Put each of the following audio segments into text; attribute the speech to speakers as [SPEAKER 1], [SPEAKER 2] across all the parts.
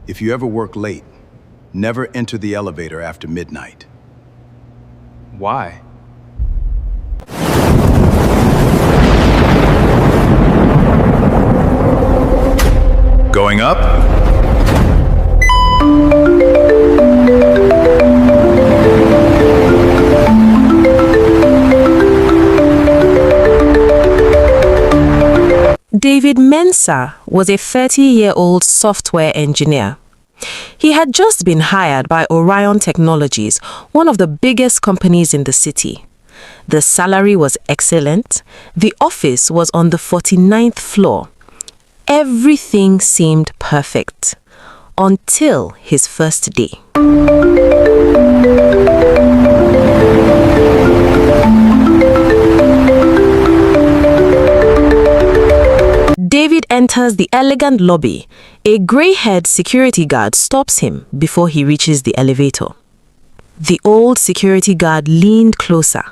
[SPEAKER 1] If you ever work late, never enter the elevator after midnight.
[SPEAKER 2] Why?
[SPEAKER 1] Going up?
[SPEAKER 3] David Mensah was a 30-year-old software engineer. He had just been hired by Orion Technologies, one of the biggest companies in the city. The salary was excellent. The office was on the 49th floor. Everything seemed perfect until his first day. David enters the elegant lobby. A gray-haired security guard stops him before he reaches the elevator. The old security guard leaned closer.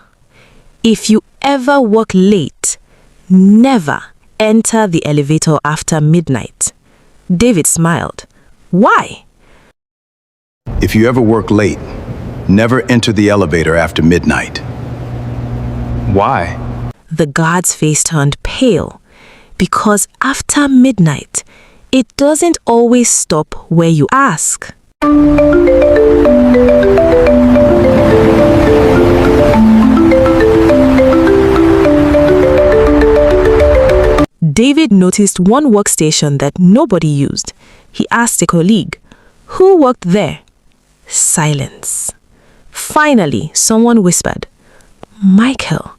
[SPEAKER 3] If you ever work late, never enter the elevator after midnight. David smiled. Why?
[SPEAKER 1] If you ever work late, never enter the elevator after midnight.
[SPEAKER 2] Why?
[SPEAKER 3] The guard's face turned pale. Because after midnight, it doesn't always stop where you ask. David noticed one workstation that nobody used. He asked a colleague, "Who worked there?" Silence. Finally, someone whispered, "Michael.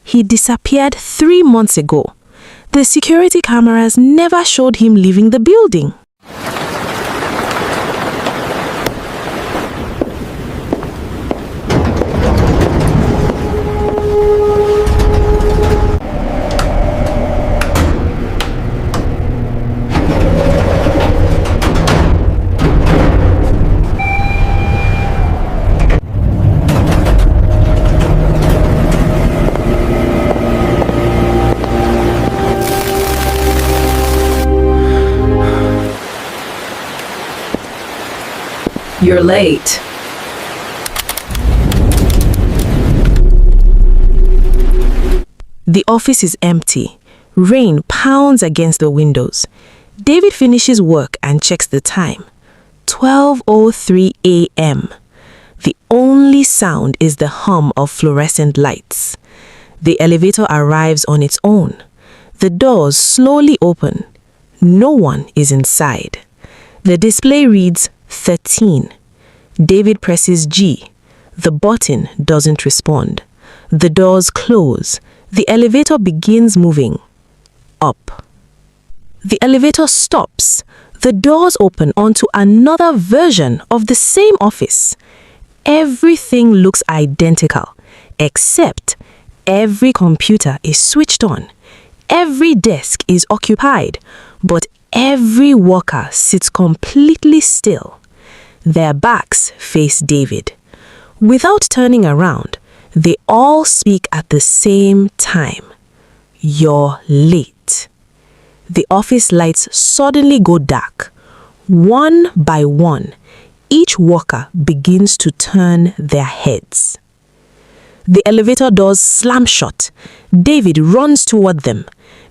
[SPEAKER 3] He disappeared 3 months ago. The security cameras never showed him leaving the building."
[SPEAKER 4] You're late.
[SPEAKER 3] The office is empty. Rain pounds against the windows. David finishes work and checks the time. 12:03 a.m. The only sound is the hum of fluorescent lights. The elevator arrives on its own. The doors slowly open. No one is inside. The display reads 13. David presses G. The button doesn't respond. The doors close. The elevator begins moving up. The elevator stops. The doors open onto another version of the same office. Everything looks identical, except every computer is switched on. Every desk is occupied, but every worker sits completely still. Their backs face David. Without turning around, they all speak at the same time. "You're late." The office lights suddenly go dark. One by one, each worker begins to turn their heads. The elevator doors slam shut. David runs toward them.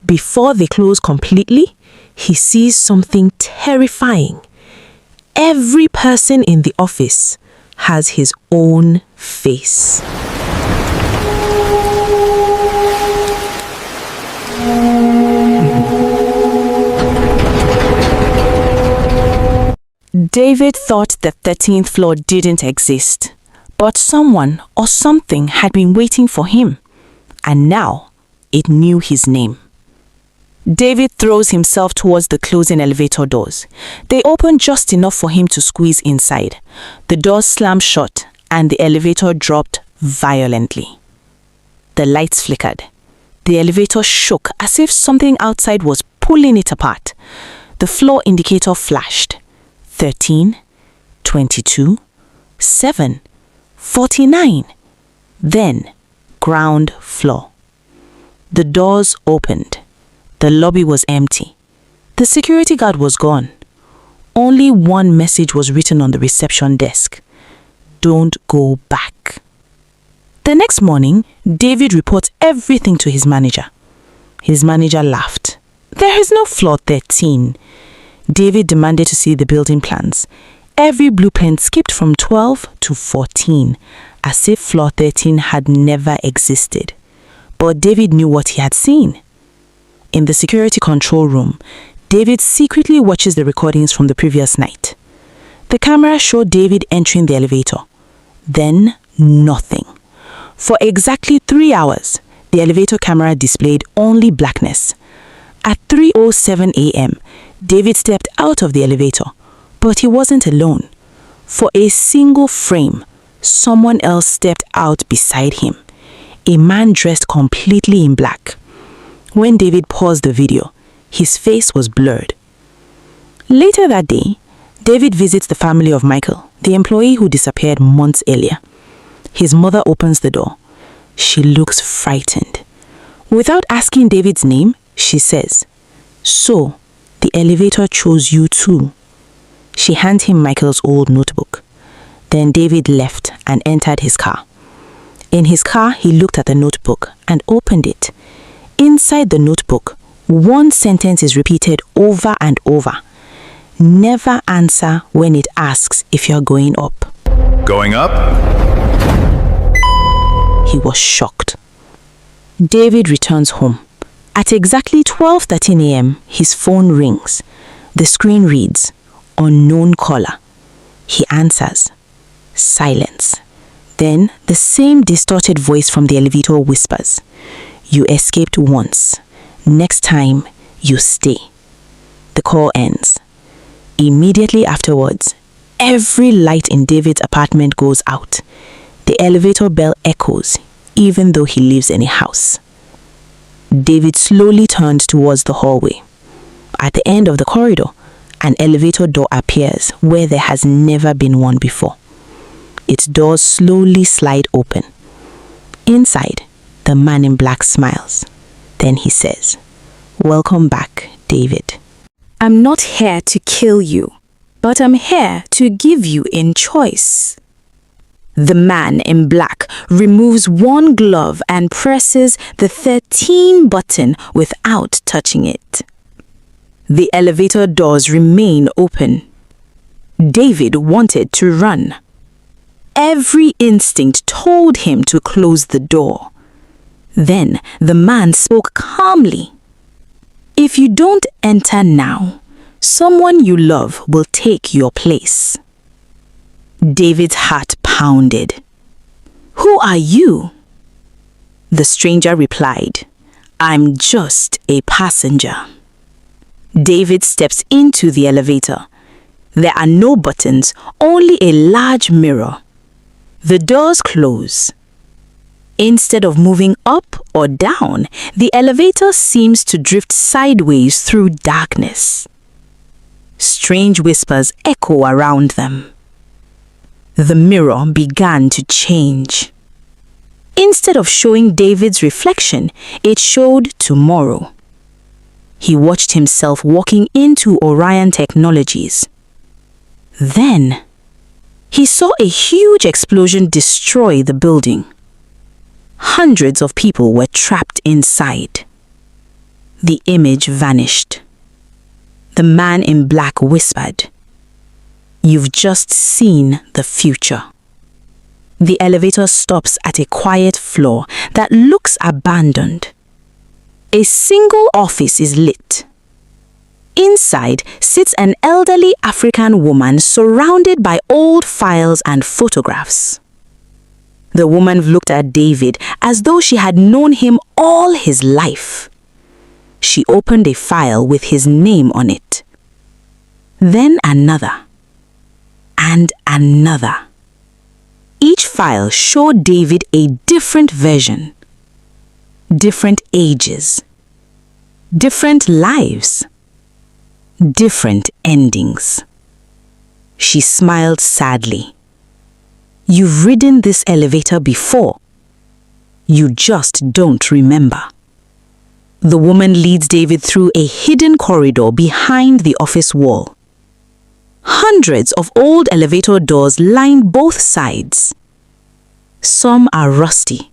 [SPEAKER 3] Before they close completely, he sees something terrifying. Every person in the office has his own face.
[SPEAKER 4] David thought the 13th floor didn't exist, but someone or something had been waiting for him, and now it knew his name. David throws himself towards the closing elevator doors. They open just enough for him to squeeze inside. The doors slammed shut and the elevator dropped violently. The lights flickered. The elevator shook as if something outside was pulling it apart. The floor indicator flashed. 13, 22, 7, 49. Then, ground floor. The doors opened. The lobby was empty. The security guard was gone. Only one message was written on the reception desk: "Don't go back." The next morning, David reports everything to his manager. His manager laughed. "There is no floor 13. David demanded to see the building plans. Every blueprint skipped from 12 to 14, as if floor 13 had never existed. But David knew what he had seen. In the security control room, David secretly watches the recordings from the previous night. The camera showed David entering the elevator. Then, nothing. For exactly 3 hours, the elevator camera displayed only blackness. At 3:07 a.m., David stepped out of the elevator, but he wasn't alone. For a single frame, someone else stepped out beside him, a man dressed completely in black. When David paused the video, his face was blurred. Later that day, David visits the family of Michael, the employee who disappeared months earlier. His mother opens the door. She looks frightened. Without asking David's name, she says, "So, the elevator chose you too." She hands him Michael's old notebook. Then David left and entered his car. In his car, he looked at the notebook and opened it. Inside the notebook, one sentence is repeated over and over: "Never answer when it asks if you're going up."
[SPEAKER 1] Going up?
[SPEAKER 4] He was shocked. David returns home. At exactly 12:13 a.m., his phone rings. The screen reads, "Unknown caller." He answers. Silence. Then the same distorted voice from the elevator whispers, "You escaped once. Next time, you stay." The call ends. Immediately afterwards, every light in David's apartment goes out. The elevator bell echoes, even though he lives in a house. David slowly turned towards the hallway. At the end of the corridor, an elevator door appears where there has never been one before. Its doors slowly slide open. Inside, the man in black smiles. Then he says, "Welcome back, David."
[SPEAKER 3] I'm not here to kill you, but I'm here to give you a choice. The man in black removes one glove and presses the 13 button without touching it. The elevator doors remain open. David wanted to run. Every instinct told him to close the door. Then the man spoke calmly. "If you don't enter now, someone you love will take your place." David's heart pounded. "Who are you?" The stranger replied, "I'm just a passenger." David steps into the elevator. There are no buttons, only a large mirror. The doors close. Instead of moving up or down, the elevator seems to drift sideways through darkness. Strange whispers echo around them. The mirror began to change. Instead of showing David's reflection, it showed tomorrow. He watched himself walking into Orion Technologies. Then, he saw a huge explosion destroy the building. Hundreds of people were trapped inside. The image vanished. The man in black whispered, "You've just seen the future." The elevator stops at a quiet floor that looks abandoned. A single office is lit. Inside sits an elderly African woman surrounded by old files and photographs. The woman looked at David as though she had known him all his life. She opened a file with his name on it. Then another. And another. Each file showed David a different version. Different ages. Different lives. Different endings. She smiled sadly. "You've ridden this elevator before. You just don't remember." The woman leads David through a hidden corridor behind the office wall.
[SPEAKER 4] Hundreds of old elevator doors line both sides. Some are rusty.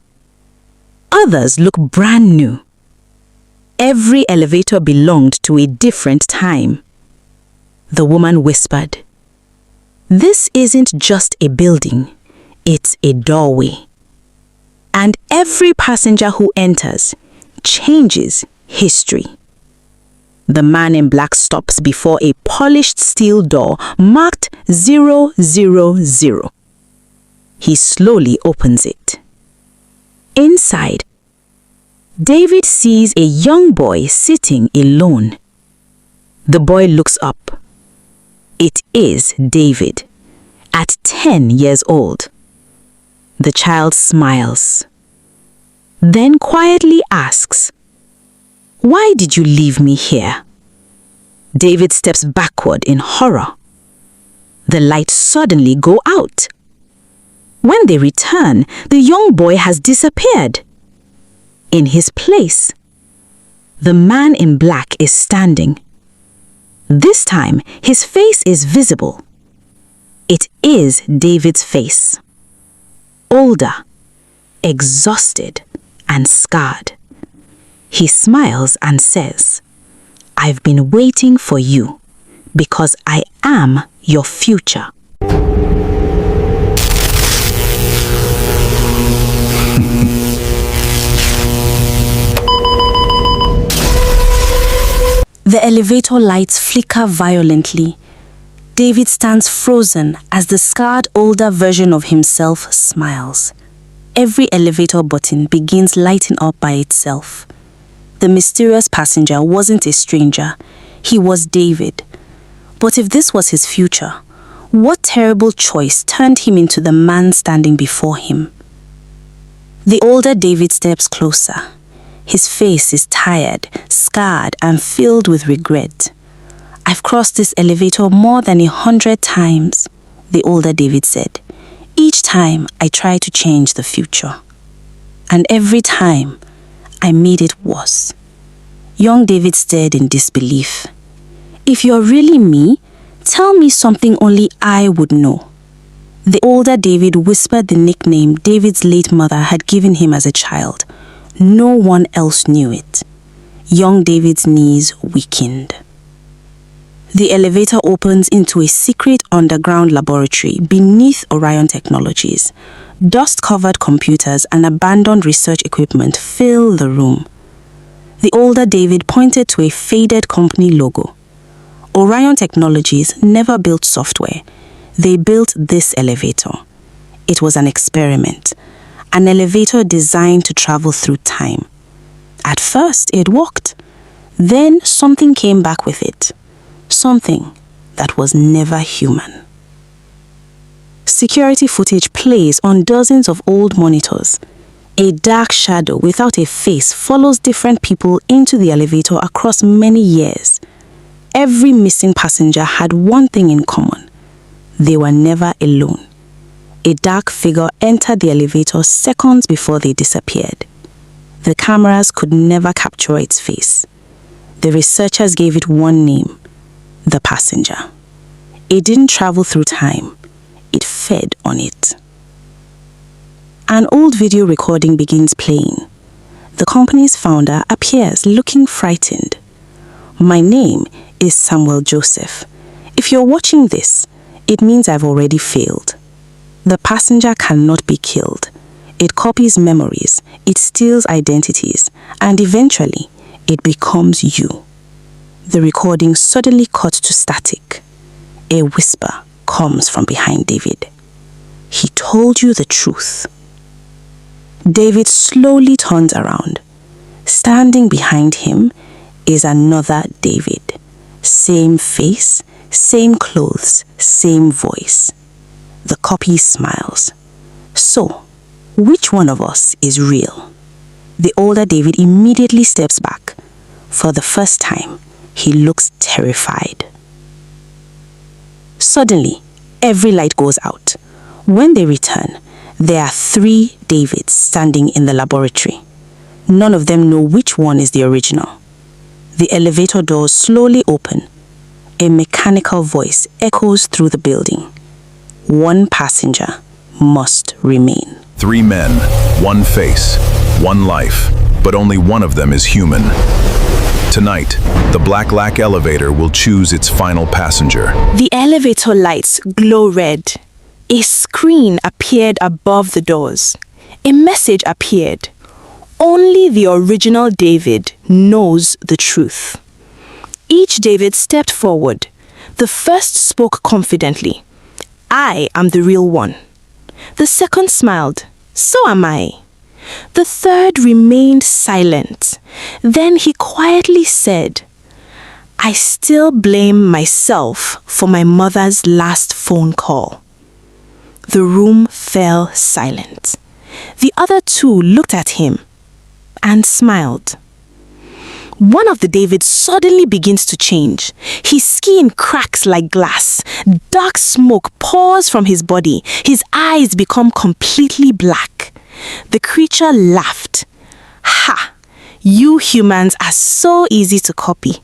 [SPEAKER 4] Others look brand new. Every elevator belonged to a different time. The woman whispered, "This isn't just a building, it's a doorway. And every passenger who enters changes history." The man in black stops before a polished steel door marked 000. He slowly opens it. Inside, David sees a young boy sitting alone. The boy looks up. It is David, at 10 years old. The child smiles, then quietly asks, "Why did you leave me here?" David steps backward in horror. The lights suddenly go out. When they return, the young boy has disappeared. In his place, the man in black is standing. This time, his face is visible. It is David's face. Older, exhausted, and scarred. He smiles and says, "I've been waiting for you because I am your future." The elevator lights flicker violently. David stands frozen as the scarred older version of himself smiles. Every elevator button begins lighting up by itself. The mysterious passenger wasn't a stranger. He was David. But if this was his future, what terrible choice turned him into the man standing before him? The older David steps closer. His face is tired, scarred, and filled with regret. "I've crossed this elevator more than 100 times, the older David said. "Each time I try to change the future. And every time I made it worse." Young David stared in disbelief. "If you're really me, tell me something only I would know." The older David whispered the nickname David's late mother had given him as a child. No one else knew it. Young David's knees weakened. The elevator opens into a secret underground laboratory beneath Orion Technologies. Dust-covered computers and abandoned research equipment fill the room. The older David pointed to a faded company logo. Orion Technologies never built software. They built this elevator. It was an experiment. An elevator designed to travel through time. At first, it worked. Then something came back with it. Something that was never human. Security footage plays on dozens of old monitors. A dark shadow without a face follows different people into the elevator across many years. Every missing passenger had one thing in common. They were never alone. A dark figure entered the elevator seconds before they disappeared. The cameras could never capture its face. The researchers gave it one name: the passenger. It didn't travel through time. It fed on it. An old video recording begins playing. The company's founder appears looking frightened. "My name is Samuel Joseph. If you're watching this, it means I've already failed. The passenger cannot be killed. It copies memories, it steals identities, and eventually, it becomes you." The recording suddenly cut to static. A whisper comes from behind David. "He told you the truth." David slowly turns around. Standing behind him is another David. Same face, same clothes, same voice. The copy smiles. "So, which one of us is real?" The older David immediately steps back. For the first time, he looks terrified. Suddenly, every light goes out. When they return, there are 3 Davids standing in the laboratory. None of them know which one is the original. The elevator doors slowly open. A mechanical voice echoes through the building. One passenger must remain.
[SPEAKER 1] 3 men, 1 face, 1 life, but only one of them is human. Tonight, the Black Lac elevator will choose its final passenger.
[SPEAKER 4] The elevator lights glow red. A screen appeared above the doors. A message appeared. Only the original David knows the truth. Each David stepped forward. The first spoke confidently. I am the real one. The second smiled. So am I. The third remained silent. Then he quietly said, I still blame myself for my mother's last phone call. The room fell silent. The other 2 looked at him and smiled. One of the Davids suddenly begins to change. His skin cracks like glass. Dark smoke pours from his body. His eyes become completely black. The creature laughed. Ha! You humans are so easy to copy.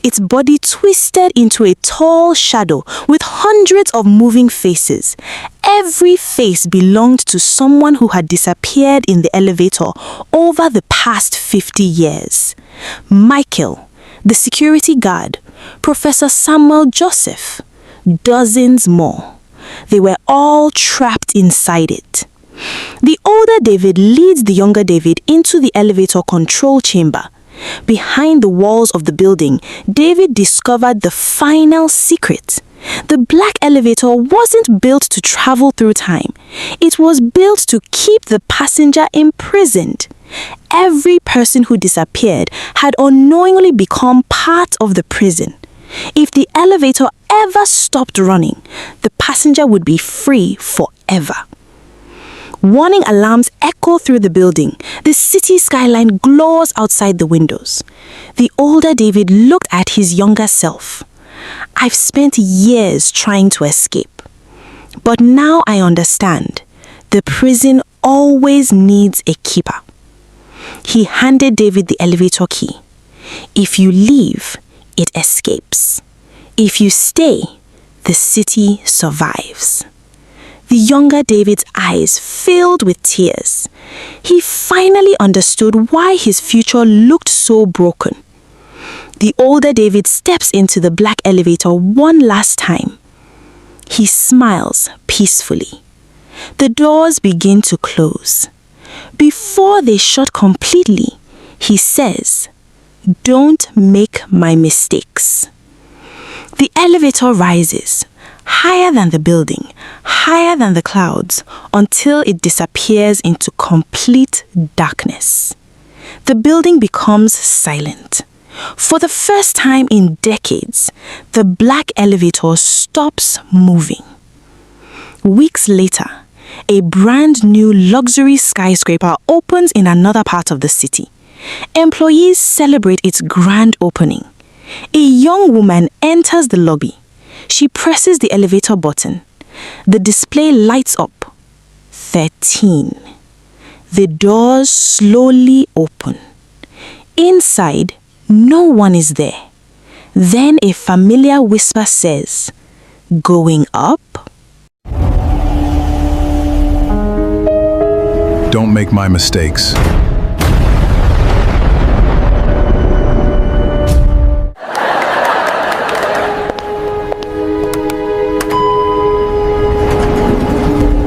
[SPEAKER 4] Its body twisted into a tall shadow with hundreds of moving faces. Every face belonged to someone who had disappeared in the elevator over the past 50 years. Michael, the security guard, Professor Samuel Joseph, dozens more. They were all trapped inside it. The older David leads the younger David into the elevator control chamber. Behind the walls of the building, David discovered the final secret. The black elevator wasn't built to travel through time. It was built to keep the passenger imprisoned. Every person who disappeared had unknowingly become part of the prison. If the elevator ever stopped running, the passenger would be free forever. Warning alarms echo through the building. The city skyline glows outside the windows. The older David looked at his younger self. I've spent years trying to escape. But now I understand. The prison always needs a keeper. He handed David the elevator key. If you leave, it escapes. If you stay, the city survives. The younger David's eyes filled with tears. He finally understood why his future looked so broken. The older David steps into the black elevator one last time. He smiles peacefully. The doors begin to close. Before they shut completely, he says, "Don't make my mistakes." The elevator rises, higher than the building, higher than the clouds, until it disappears into complete darkness. The building becomes silent. For the first time in decades, the black elevator stops moving. Weeks later, a brand new luxury skyscraper opens in another part of the city. Employees celebrate its grand opening. A young woman enters the lobby. She presses the elevator button. The display lights up. 13. The doors slowly open. Inside, no one is there. Then a familiar whisper says, "Going up?"
[SPEAKER 1] Don't make my mistakes.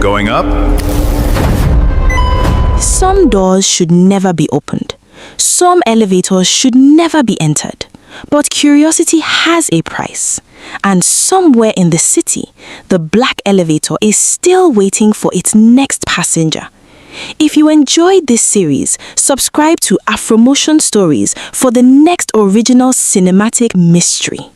[SPEAKER 1] Going up?
[SPEAKER 4] Some doors should never be opened. Some elevators should never be entered. But curiosity has a price. And somewhere in the city, the black elevator is still waiting for its next passenger. If you enjoyed this series, subscribe to Afromotion Stories for the next original cinematic mystery.